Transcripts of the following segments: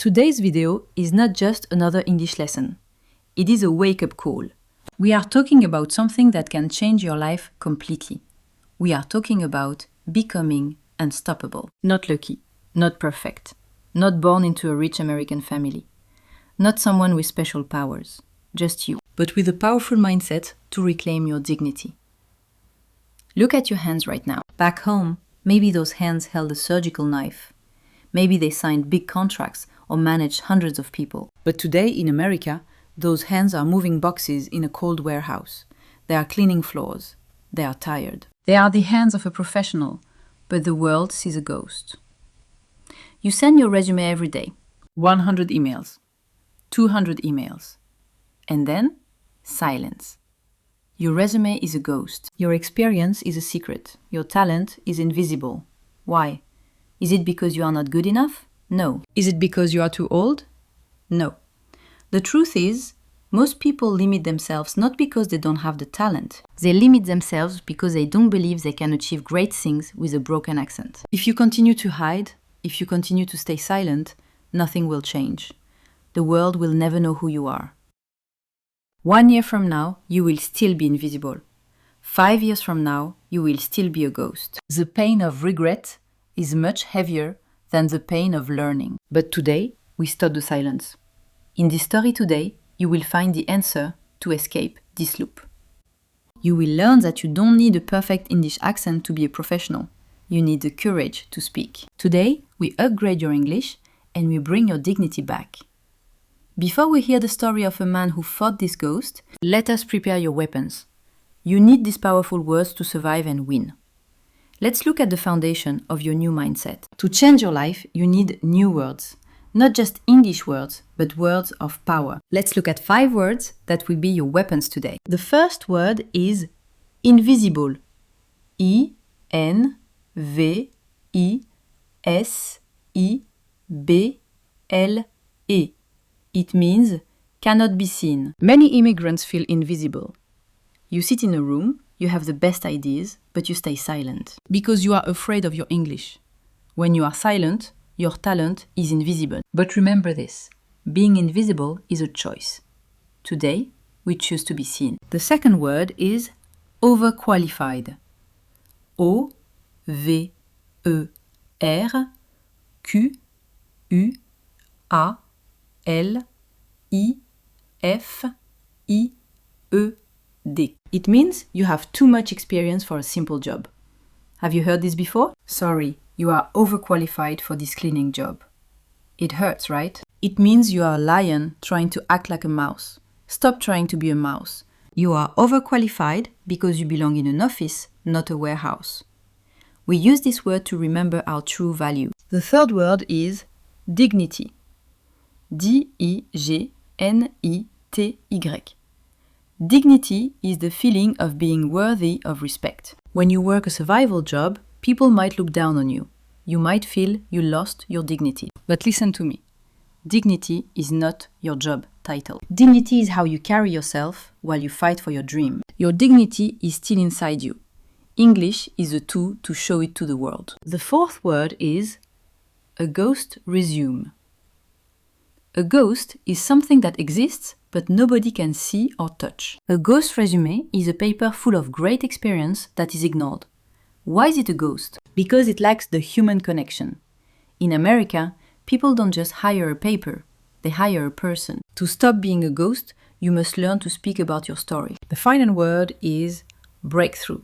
Today's video is not just another English lesson. It is a wake-up call. We are talking about something that can change your life completely. We are talking about becoming unstoppable. Not lucky, not perfect, not born into a rich American family, not someone with special powers, just you, but with a powerful mindset to reclaim your dignity. Look at your hands right now. Back home, maybe those hands held a surgical knife. Maybe they signed big contracts or managed hundreds of people. But today in America, those hands are moving boxes in a cold warehouse. They are cleaning floors. They are tired. They are the hands of a professional, but the world sees a ghost. You send your resume every day. 100 emails. 200 emails. And then, silence. Your resume is a ghost. Your experience is a secret. Your talent is invisible. Why? Is it because you are not good enough? No. Is it because you are too old? No. The truth is, most people limit themselves not because they don't have the talent. They limit themselves because they don't believe they can achieve great things with a broken accent. If you continue to hide, if you continue to stay silent, nothing will change. The world will never know who you are. 1 year from now, you will still be invisible. 5 years from now, you will still be a ghost. The pain of regret is much heavier than the pain of learning. But today, we stop the silence. In this story today, you will find the answer to escape this loop. You will learn that you don't need a perfect English accent to be a professional. You need the courage to speak. Today, we upgrade your English and we bring your dignity back. Before we hear the story of a man who fought this ghost, let us prepare your weapons. You need these powerful words to survive and win. Let's look at the foundation of your new mindset. To change your life, you need new words. Not just English words, but words of power. Let's look at 5 words that will be your weapons today. The first word is invisible. I-N-V-I-S-I-B-L-E. It means cannot be seen. Many immigrants feel invisible. You sit in a room, you have the best ideas, but you stay silent. Because you are afraid of your English. When you are silent, your talent is invisible. But remember this, being invisible is a choice. Today, we choose to be seen. The second word is overqualified. O-V-E-R-Q-U-A-L-I-F-I-E-D. It means you have too much experience for a simple job. Have you heard this before? Sorry, you are overqualified for this cleaning job. It hurts, right? It means you are a lion trying to act like a mouse. Stop trying to be a mouse. You are overqualified because you belong in an office, not a warehouse. We use this word to remember our true value. The third word is dignity. D-I-G-N-I-T-Y. Dignity is the feeling of being worthy of respect. When you work a survival job, people might look down on you. You might feel you lost your dignity. But listen to me. Dignity is not your job title. Dignity is how you carry yourself while you fight for your dream. Your dignity is still inside you. English is a tool to show it to the world. The fourth word is a ghost resume. A ghost is something that exists but nobody can see or touch. A ghost resume is a paper full of great experience that is ignored. Why is it a ghost? Because it lacks the human connection. In America, people don't just hire a paper, they hire a person. To stop being a ghost, you must learn to speak about your story. The final word is breakthrough.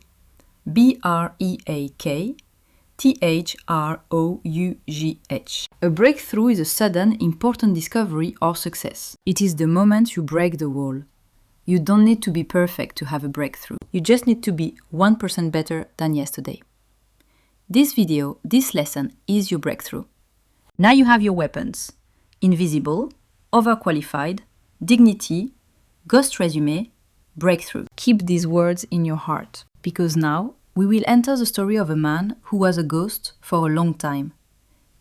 B-R-E-A-K-T-H-R-O-U-G-H. A breakthrough is a sudden, important discovery or success. It is the moment you break the wall. You don't need to be perfect to have a breakthrough. You just need to be 1% better than yesterday. This video, this lesson is your breakthrough. Now you have your weapons. Invisible, overqualified, dignity, ghost resume, breakthrough. Keep these words in your heart, because now we will enter the story of a man who was a ghost for a long time.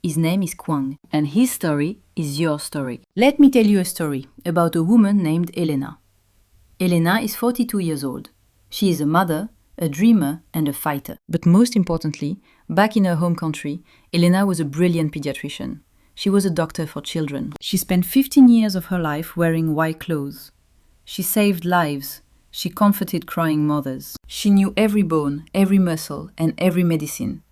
His name is Kwang, and his story is your story. Let me tell you a story about a woman named Elena. Elena is 42 years old. She is a mother, a dreamer, and a fighter. But most importantly, back in her home country, Elena was a brilliant pediatrician. She was a doctor for children. She spent 15 years of her life wearing white clothes. She saved lives. She comforted crying mothers. She knew every bone, every muscle, and every medicine.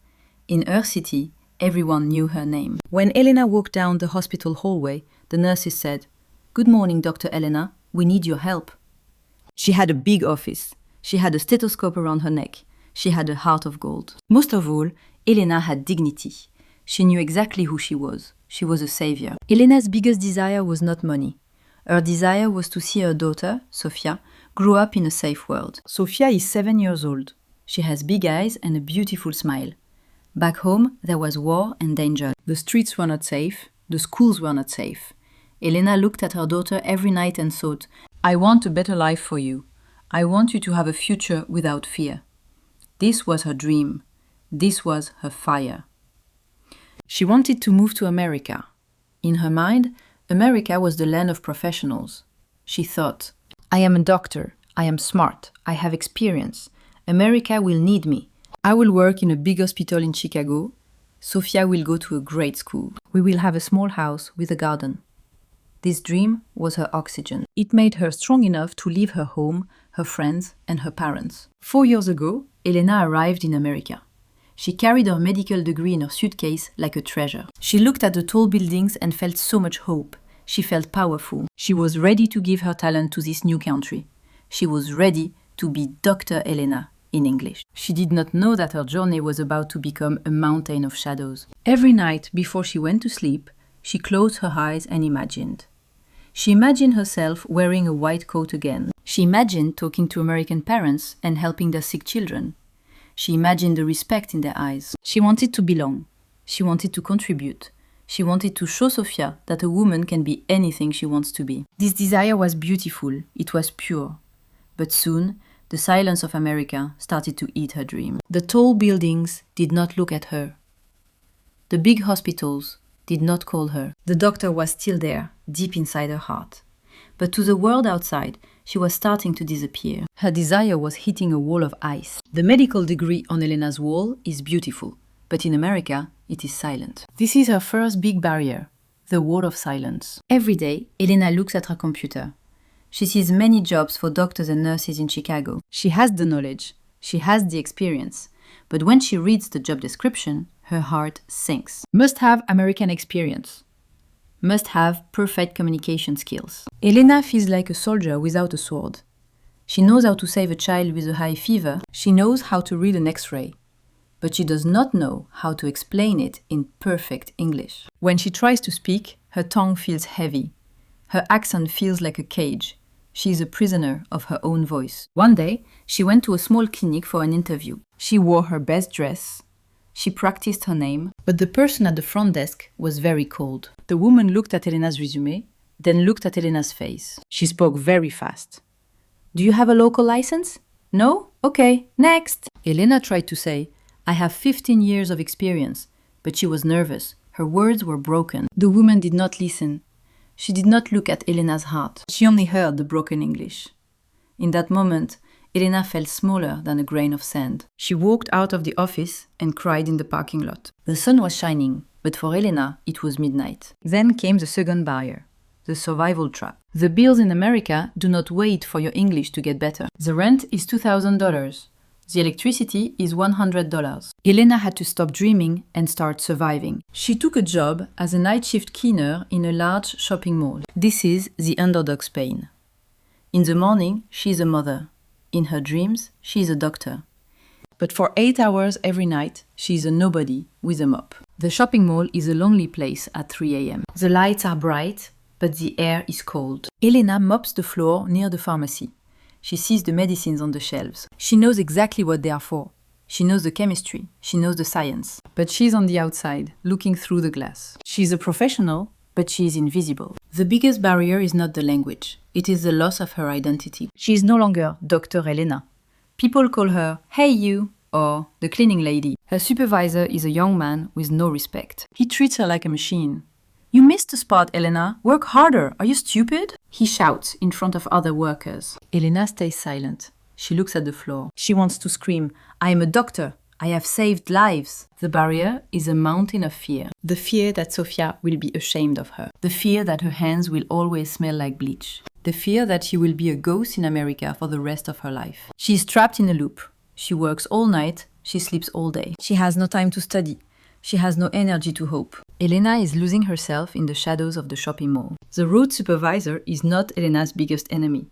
In her city, everyone knew her name. When Elena walked down the hospital hallway, the nurses said, "Good morning, Dr. Elena. We need your help." She had a big office. She had a stethoscope around her neck. She had a heart of gold. Most of all, Elena had dignity. She knew exactly who she was. She was a savior. Elena's biggest desire was not money. Her desire was to see her daughter, Sofia, grow up in a safe world. Sofia is 7 years old. She has big eyes and a beautiful smile. Back home, there was war and danger. The streets were not safe. The schools were not safe. Elena looked at her daughter every night and thought, "I want a better life for you. I want you to have a future without fear." This was her dream. This was her fire. She wanted to move to America. In her mind, America was the land of professionals. She thought, "I am a doctor. I am smart. I have experience. America will need me. I will work in a big hospital in Chicago. Sofia will go to a great school. We will have a small house with a garden." This dream was her oxygen. It made her strong enough to leave her home, her friends, and her parents. 4 years ago, Elena arrived in America. She carried her medical degree in her suitcase like a treasure. She looked at the tall buildings and felt so much hope. She felt powerful. She was ready to give her talent to this new country. She was ready to be Dr. Elena in English. She did not know that her journey was about to become a mountain of shadows. Every night before she went to sleep, she closed her eyes and imagined. She imagined herself wearing a white coat again. She imagined talking to American parents and helping their sick children. She imagined the respect in their eyes. She wanted to belong. She wanted to contribute. She wanted to show Sofia that a woman can be anything she wants to be. This desire was beautiful. It was pure. But soon, the silence of America started to eat her dream. The tall buildings did not look at her. The big hospitals did not call her. The doctor was still there, deep inside her heart. But to the world outside, she was starting to disappear. Her desire was hitting a wall of ice. The medical degree on Elena's wall is beautiful, but in America, it is silent. This is her first big barrier, the wall of silence. Every day, Elena looks at her computer. She sees many jobs for doctors and nurses in Chicago. She has the knowledge, she has the experience, but when she reads the job description, her heart sinks. Must have American experience. Must have perfect communication skills. Elena feels like a soldier without a sword. She knows how to save a child with a high fever. She knows how to read an X-ray. But she does not know how to explain it in perfect English. When she tries to speak, her tongue feels heavy. Her accent feels like a cage. She is a prisoner of her own voice. One day, she went to a small clinic for an interview. She wore her best dress. She practiced her name, but the person at the front desk was very cold. The woman looked at Elena's resume, then looked at Elena's face. She spoke very fast. "Do you have a local license? No? Okay, next." Elena tried to say, "I have 15 years of experience," but she was nervous. Her words were broken. The woman did not listen. She did not look at Elena's heart. She only heard the broken English. In that moment, Elena felt smaller than a grain of sand. She walked out of the office and cried in the parking lot. The sun was shining, but for Elena, it was midnight. Then came the second barrier, the survival trap. The bills in America do not wait for your English to get better. The rent is $2,000. The electricity is $100. Elena had to stop dreaming and start surviving. She took a job as a night shift cleaner in a large shopping mall. This is the underdog's pain. In the morning, she is a mother. In her dreams, she is a doctor. But for 8 hours every night, she is a nobody with a mop. The shopping mall is a lonely place at 3 a.m. The lights are bright, but the air is cold. Elena mops the floor near the pharmacy. She sees the medicines on the shelves. She knows exactly what they are for. She knows the chemistry. She knows the science. But she's on the outside, looking through the glass. She's a professional, but she is invisible. The biggest barrier is not the language. It is the loss of her identity. She is no longer Dr. Elena. People call her, "Hey you," or the cleaning lady. Her supervisor is a young man with no respect. He treats her like a machine. "You missed the spot, Elena. Work harder. Are you stupid?" He shouts in front of other workers. Elena stays silent. She looks at the floor. She wants to scream, "I am a doctor. I have saved lives. The barrier is a mountain of fear. The fear that Sofia will be ashamed of her. The fear that her hands will always smell like bleach. The fear that she will be a ghost in America for the rest of her life. She is trapped in a loop. She works all night, she sleeps all day. She has no time to study. She has no energy to hope. Elena is losing herself in the shadows of the shopping mall. The road supervisor is not Elena's biggest enemy.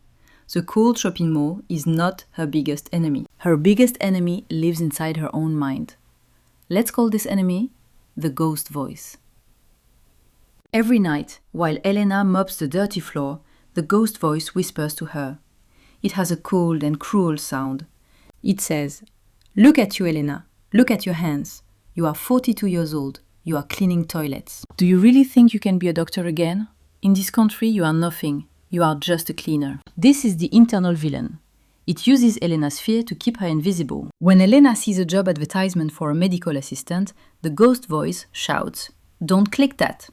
The cold shopping mall is not her biggest enemy. Her biggest enemy lives inside her own mind. Let's call this enemy the ghost voice. Every night, while Elena mops the dirty floor, the ghost voice whispers to her. It has a cold and cruel sound. It says, "Look at you, Elena. Look at your hands. You are 42 years old. You are cleaning toilets. Do you really think you can be a doctor again? In this country, you are nothing. You are just a cleaner." This is the internal villain. It uses Elena's fear to keep her invisible. When Elena sees a job advertisement for a medical assistant, the ghost voice shouts, "Don't click that."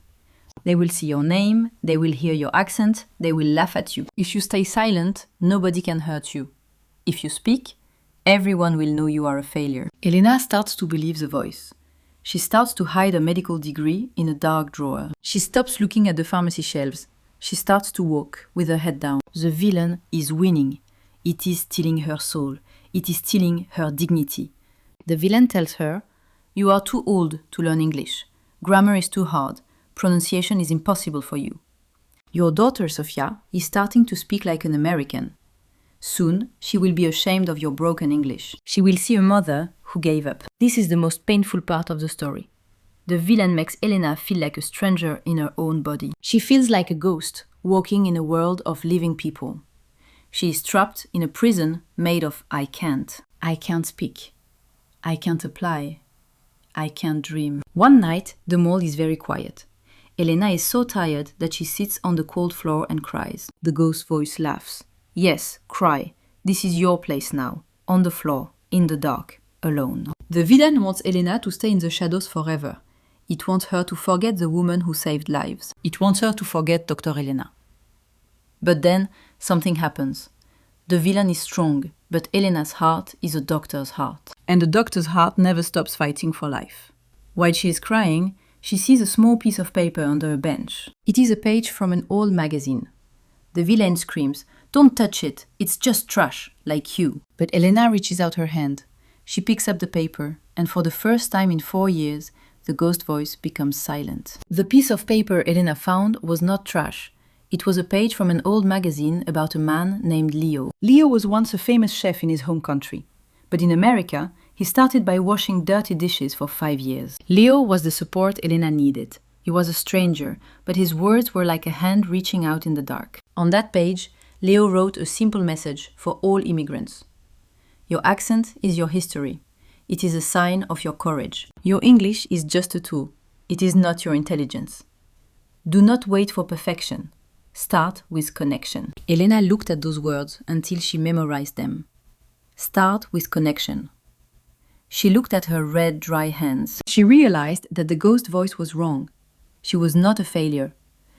They will see your name, they will hear your accent, they will laugh at you. If you stay silent, nobody can hurt you. If you speak, everyone will know you are a failure. Elena starts to believe the voice. She starts to hide a medical degree in a dark drawer. She stops looking at the pharmacy shelves. She starts to walk with her head down. The villain is winning. It is stealing her soul. It is stealing her dignity. The villain tells her, "You are too old to learn English. Grammar is too hard. Pronunciation is impossible for you. Your daughter, Sofia, is starting to speak like an American. Soon, she will be ashamed of your broken English. She will see a mother who gave up." This is the most painful part of the story. The villain makes Elena feel like a stranger in her own body. She feels like a ghost, walking in a world of living people. She is trapped in a prison made of I can't speak, I can't apply, I can't dream. One night, the mall is very quiet. Elena is so tired that she sits on the cold floor and cries. The ghost voice laughs. "Yes, cry. This is your place now. On the floor, in the dark, alone." The villain wants Elena to stay in the shadows forever. It wants her to forget the woman who saved lives. It wants her to forget Dr. Elena. But then, something happens. The villain is strong, but Elena's heart is a doctor's heart. And the doctor's heart never stops fighting for life. While she is crying, she sees a small piece of paper under a bench. It is a page from an old magazine. The villain screams, "Don't touch it, it's just trash, like you." But Elena reaches out her hand. She picks up the paper, and for the first time in 4 years, the ghost voice becomes silent. The piece of paper Elena found was not trash. It was a page from an old magazine about a man named Leo. Leo was once a famous chef in his home country. But in America, he started by washing dirty dishes for 5 years. Leo was the support Elena needed. He was a stranger, but his words were like a hand reaching out in the dark. On that page, Leo wrote a simple message for all immigrants. Your accent is your history. It is a sign of your courage. Your English is just a tool. It is not your intelligence. Do not wait for perfection. Start with connection. Elena looked at those words until she memorized them. Start with connection. She looked at her red, dry hands. She realized that the ghost voice was wrong. She was not a failure.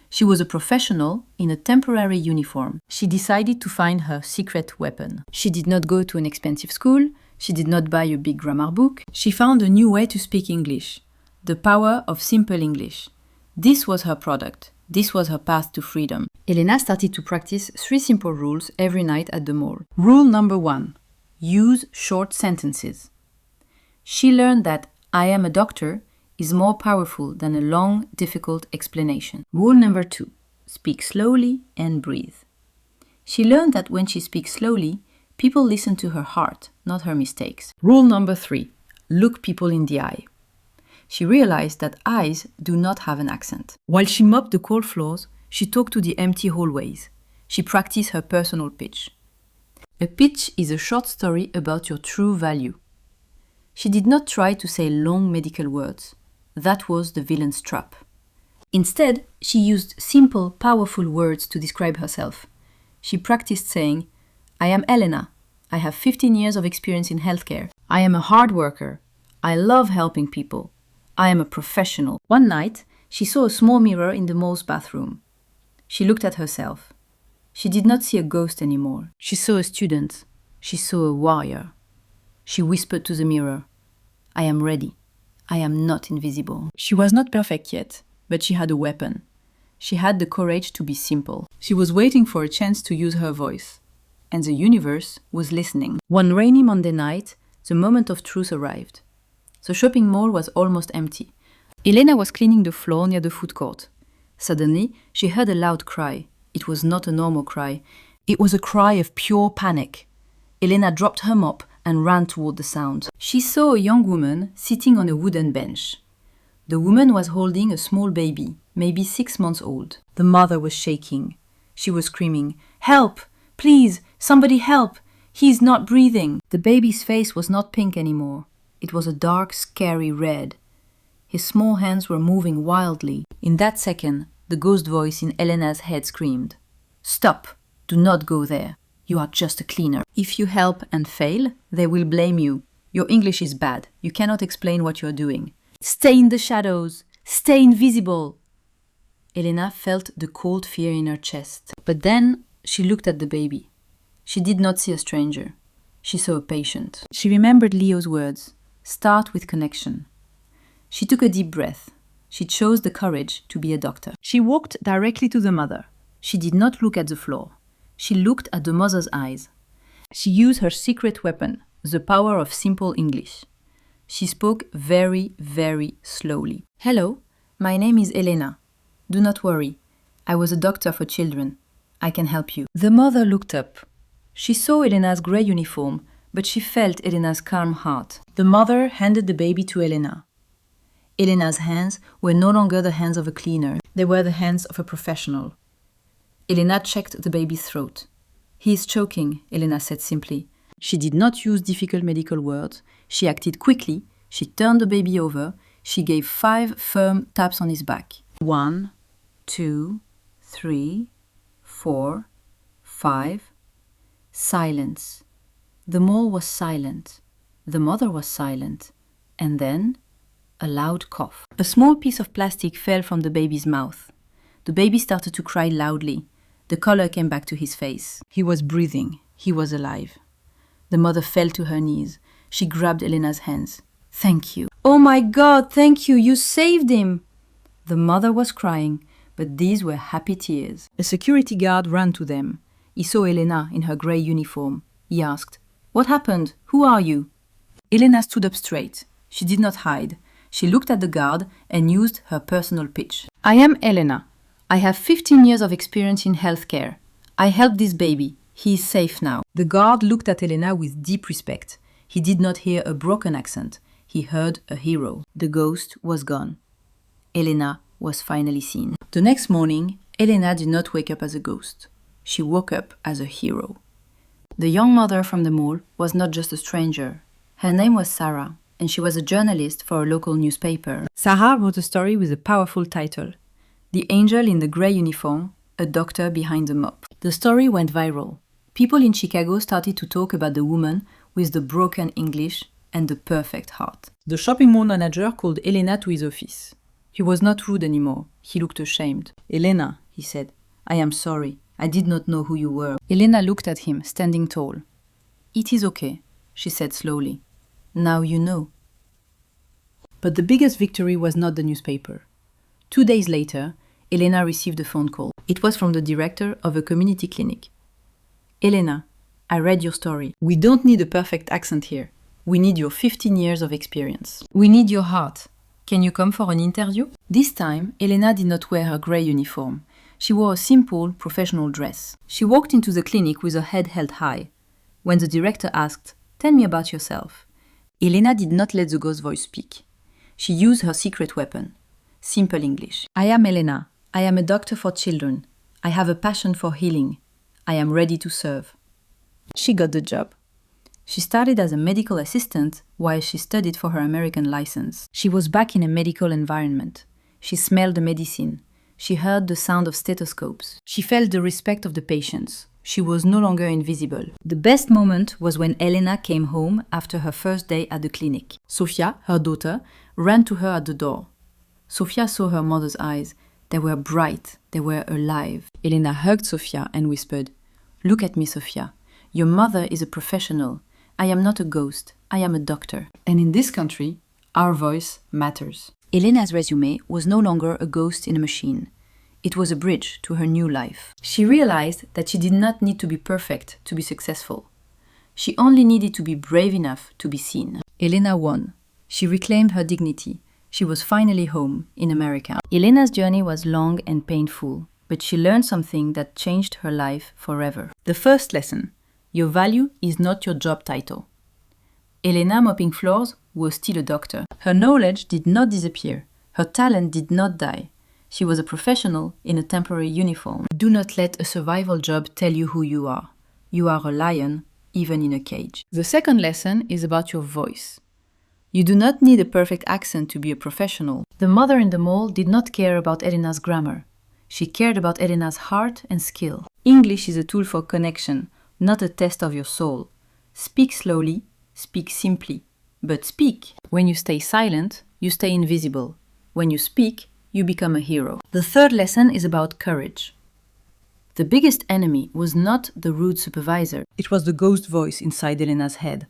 She was a professional in a temporary uniform. She decided to find her secret weapon. She did not go to an expensive school. She did not buy a big grammar book. She found a new way to speak English. The power of simple English. This was her product. This was her path to freedom. Elena started to practice 3 simple rules every night at the mall. Rule number 1. Use short sentences. She learned that "I am a doctor" is more powerful than a long, difficult explanation. Rule number 2. Speak slowly and breathe. She learned that when she speaks slowly, people listen to her heart, not her mistakes. Rule number 3. Look people in the eye. She realized that eyes do not have an accent. While she mopped the cold floors, she talked to the empty hallways. She practiced her personal pitch. A pitch is a short story about your true value. She did not try to say long medical words. That was the villain's trap. Instead, she used simple, powerful words to describe herself. She practiced saying, "I am Elena. I have 15 years of experience in healthcare. I am a hard worker. I love helping people. I am a professional." One night, she saw a small mirror in the mall's bathroom. She looked at herself. She did not see a ghost anymore. She saw a student. She saw a warrior. She whispered to the mirror, I am ready. I am not invisible. She was not perfect yet, but she had a weapon. She had the courage to be simple. She was waiting for a chance to use her voice. And the universe was listening. One rainy Monday night, the moment of truth arrived. The shopping mall was almost empty. Elena was cleaning the floor near the food court. Suddenly, she heard a loud cry. It was not a normal cry. It was a cry of pure panic. Elena dropped her mop and ran toward the sound. She saw a young woman sitting on a wooden bench. The woman was holding a small baby, maybe 6 months old. The mother was shaking. She was screaming, "Help! Please, somebody help! He's not breathing!" The baby's face was not pink anymore. It was a dark, scary red. His small hands were moving wildly. In that second, the ghost voice in Elena's head screamed, "Stop! Do not go there. You are just a cleaner. If you help and fail, they will blame you. Your English is bad. You cannot explain what you're doing. Stay in the shadows. Stay invisible." Elena felt the cold fear in her chest. But then she looked at the baby. She did not see a stranger. She saw a patient. She remembered Leo's words, "Start with connection." She took a deep breath. She chose the courage to be a doctor. She walked directly to the mother. She did not look at the floor. She looked at the mother's eyes. She used her secret weapon, the power of simple English. She spoke very, very slowly. "Hello, my name is Elena. Do not worry. I was a doctor for children. I can help you." The mother looked up. She saw Elena's grey uniform, but she felt Elena's calm heart. The mother handed the baby to Elena. Elena's hands were no longer the hands of a cleaner. They were the hands of a professional. Elena checked the baby's throat. "He is choking," Elena said simply. She did not use difficult medical words. She acted quickly. She turned the baby over. She gave 5 firm taps on his back. 1, 2, 3, 4, 5. Silence. The mall was silent. The mother was silent. And then a loud cough. A small piece of plastic fell from the baby's mouth. The baby started to cry loudly. The color came back to his face. He was breathing. He was alive. The mother fell to her knees. She grabbed Elena's hands. "Thank you." "Oh my God, thank you. You saved him." The mother was crying, but these were happy tears. A security guard ran to them. He saw Elena in her grey uniform. He asked, "What happened? Who are you?" Elena stood up straight. She did not hide. She looked at the guard and used her personal pitch. "I am Elena. I have 15 years of experience in healthcare. I helped this baby. He is safe now." The guard looked at Elena with deep respect. He did not hear a broken accent. He heard a hero. The ghost was gone. Elena was finally seen. The next morning, Elena did not wake up as a ghost. She woke up as a hero. The young mother from the mall was not just a stranger. Her name was Sarah, and she was a journalist for a local newspaper. Sarah wrote a story with a powerful title, "The Angel in the Grey Uniform, a Doctor Behind the Mop." The story went viral. People in Chicago started to talk about the woman with the broken English and the perfect heart. The shopping mall manager called Elena to his office. He was not rude anymore. He looked ashamed. "Elena," he said, "I am sorry. I did not know who you were." Elena looked at him, standing tall. "It is okay," she said slowly. "Now you know." But the biggest victory was not the newspaper. 2 days later, Elena received a phone call. It was from the director of a community clinic. "Elena, I read your story. We don't need a perfect accent here. We need your 15 years of experience. We need your heart. Can you come for an interview?" This time, Elena did not wear her grey uniform. She wore a simple, professional dress. She walked into the clinic with her head held high. When the director asked, "Tell me about yourself," Elena did not let the ghost voice speak. She used her secret weapon, simple English. "I am Elena. I am a doctor for children. I have a passion for healing. I am ready to serve." She got the job. She started as a medical assistant while she studied for her American license. She was back in a medical environment. She smelled the medicine. She heard the sound of stethoscopes. She felt the respect of the patients. She was no longer invisible. The best moment was when Elena came home after her first day at the clinic. Sofia, her daughter, ran to her at the door. Sofia saw her mother's eyes. They were bright. They were alive. Elena hugged Sofia and whispered, "Look at me, Sofia. Your mother is a professional. I am not a ghost, I am a doctor. And in this country, our voice matters. Elena's resume was no longer a ghost in a machine. It was a bridge to her new life. She realized that she did not need to be perfect to be successful. She only needed to be brave enough to be seen. Elena won. She reclaimed her dignity. She was finally home in America. Elena's journey was long and painful, but she learned something that changed her life forever. The first lesson: your value is not your job title. Elena mopping floors was still a doctor. Her knowledge did not disappear. Her talent did not die. She was a professional in a temporary uniform. Do not let a survival job tell you who you are. You are a lion, even in a cage. The second lesson is about your voice. You do not need a perfect accent to be a professional. The mother in the mall did not care about Elena's grammar. She cared about Elena's heart and skill. English is a tool for connection, not a test of your soul. Speak slowly, speak simply, but speak. When you stay silent, you stay invisible. When you speak, you become a hero. The third lesson is about courage. The biggest enemy was not the rude supervisor. It was the ghost voice inside Elena's head.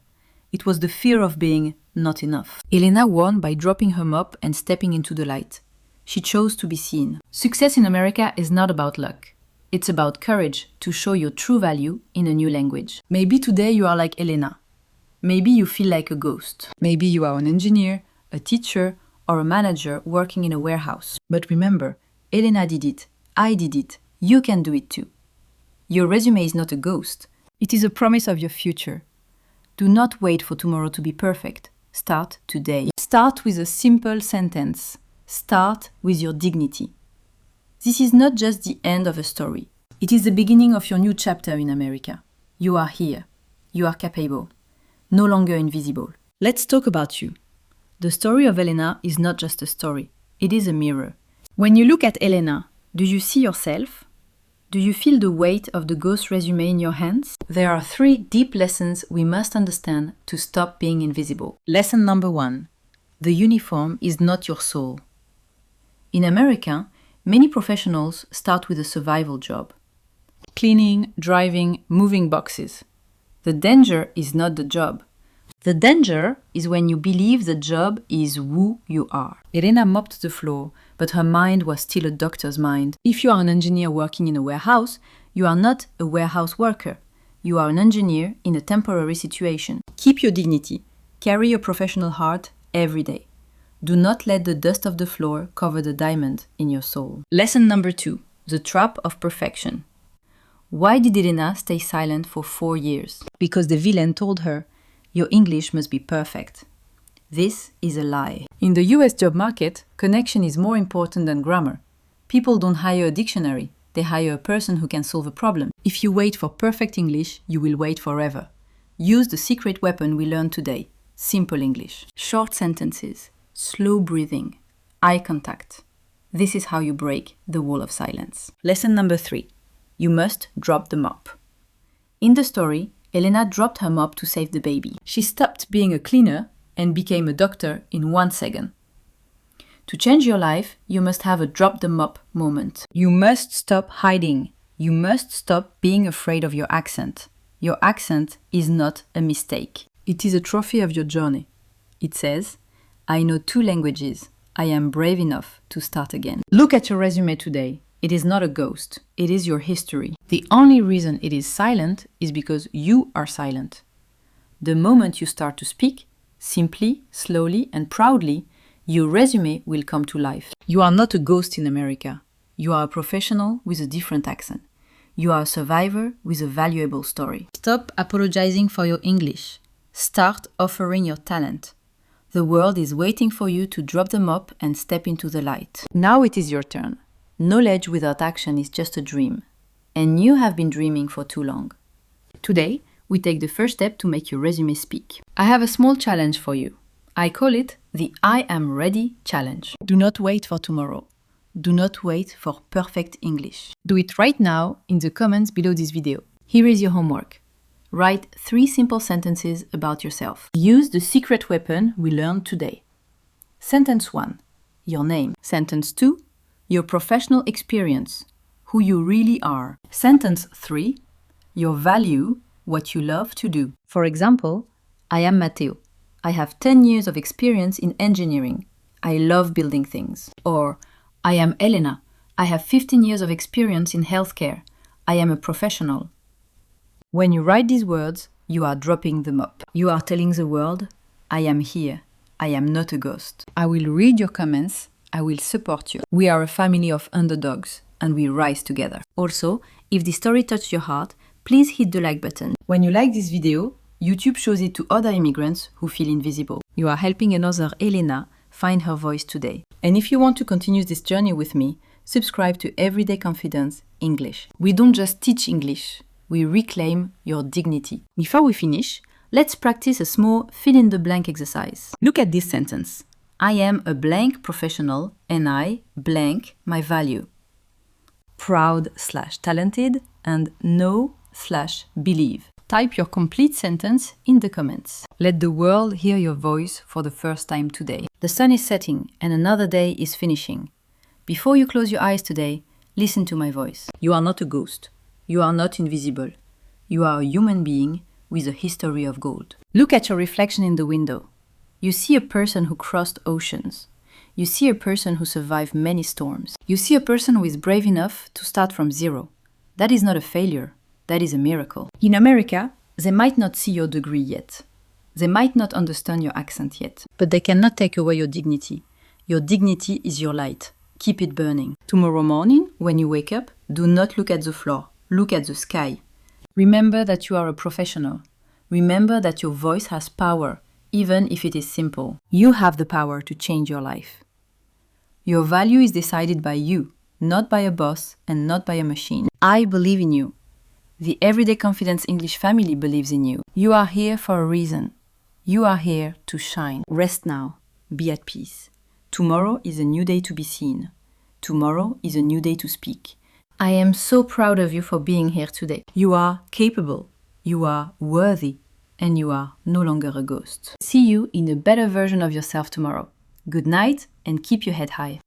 It was the fear of being not enough. Elena won by dropping her mop and stepping into the light. She chose to be seen. Success in America is not about luck. It's about courage to show your true value in a new language. Maybe today you are like Elena. Maybe you feel like a ghost. Maybe you are an engineer, a teacher, or a manager working in a warehouse. But remember, Elena did it. I did it. You can do it too. Your resume is not a ghost. It is a promise of your future. Do not wait for tomorrow to be perfect. Start today. Start with a simple sentence. Start with your dignity. This is not just the end of a story. It is the beginning of your new chapter in America. You are here. You are capable. No longer invisible. Let's talk about you. The story of Elena is not just a story. It is a mirror. When you look at Elena, do you see yourself? Do you feel the weight of the ghost resume in your hands? There are 3 deep lessons we must understand to stop being invisible. Lesson number 1. The uniform is not your soul. In America, many professionals start with a survival job. Cleaning, driving, moving boxes. The danger is not the job. The danger is when you believe the job is who you are. Elena mopped the floor, but her mind was still a doctor's mind. If you are an engineer working in a warehouse, you are not a warehouse worker. You are an engineer in a temporary situation. Keep your dignity. Carry your professional heart every day. Do not let the dust of the floor cover the diamond in your soul. Lesson number 2. The trap of perfection. Why did Elena stay silent for 4 years? Because the villain told her, your English must be perfect. This is a lie. In the US job market, connection is more important than grammar. People don't hire a dictionary. They hire a person who can solve a problem. If you wait for perfect English, you will wait forever. Use the secret weapon we learned today. Simple English. Short sentences. Slow breathing. Eye contact. This is how you break the wall of silence. Lesson number 3. You must drop the mop. In the story, Elena dropped her mop to save the baby. She stopped being a cleaner and became a doctor in 1 second. To change your life, you must have a drop the mop moment. You must stop hiding. You must stop being afraid of your accent. Your accent is not a mistake. It is a trophy of your journey. It says, I know 2 languages. I am brave enough to start again. Look at your resume today. It is not a ghost. It is your history. The only reason it is silent is because you are silent. The moment you start to speak, simply, slowly, and proudly, your resume will come to life. You are not a ghost in America. You are a professional with a different accent. You are a survivor with a valuable story. Stop apologizing for your English. Start offering your talent. The world is waiting for you to drop the mop and step into the light. Now it is your turn. Knowledge without action is just a dream. And you have been dreaming for too long. Today, we take the first step to make your resume speak. I have a small challenge for you. I call it the I am ready challenge. Do not wait for tomorrow. Do not wait for perfect English. Do it right now in the comments below this video. Here is your homework. Write 3 simple sentences about yourself. Use the secret weapon we learned today. Sentence 1. Your name. Sentence 2. Your professional experience. Who you really are. Sentence 3. Your value. What you love to do. For example, I am Matteo. I have 10 years of experience in engineering. I love building things. Or, I am Elena. I have 15 years of experience in healthcare. I am a professional. When you write these words, you are dropping them up. You are telling the world, I am here. I am not a ghost. I will read your comments. I will support you. We are a family of underdogs, and we rise together. Also, if this story touched your heart, please hit the like button. When you like this video, YouTube shows it to other immigrants who feel invisible. You are helping another Elena find her voice today. And if you want to continue this journey with me, subscribe to Everyday Confidence English. We don't just teach English, we reclaim your dignity. Before we finish, let's practice a small fill-in-the-blank exercise. Look at this sentence. I am a blank professional and I blank my value. Proud/talented and know/believe. Type your complete sentence in the comments. Let the world hear your voice for the first time today. The sun is setting and another day is finishing. Before you close your eyes today, listen to my voice. You are not a ghost. You are not invisible. You are a human being with a history of gold. Look at your reflection in the window. You see a person who crossed oceans. You see a person who survived many storms. You see a person who is brave enough to start from zero. That is not a failure. That is a miracle. In America, they might not see your degree yet. They might not understand your accent yet. But they cannot take away your dignity. Your dignity is your light. Keep it burning. Tomorrow morning, when you wake up, do not look at the floor. Look at the sky. Remember that you are a professional. Remember that your voice has power, even if it is simple. You have the power to change your life. Your value is decided by you, not by a boss and not by a machine. I believe in you. The Everyday Confidence English family believes in you. You are here for a reason. You are here to shine. Rest now. Be at peace. Tomorrow is a new day to be seen. Tomorrow is a new day to speak. I am so proud of you for being here today. You are capable. You are worthy. And you are no longer a ghost. See you in a better version of yourself tomorrow. Good night and keep your head high.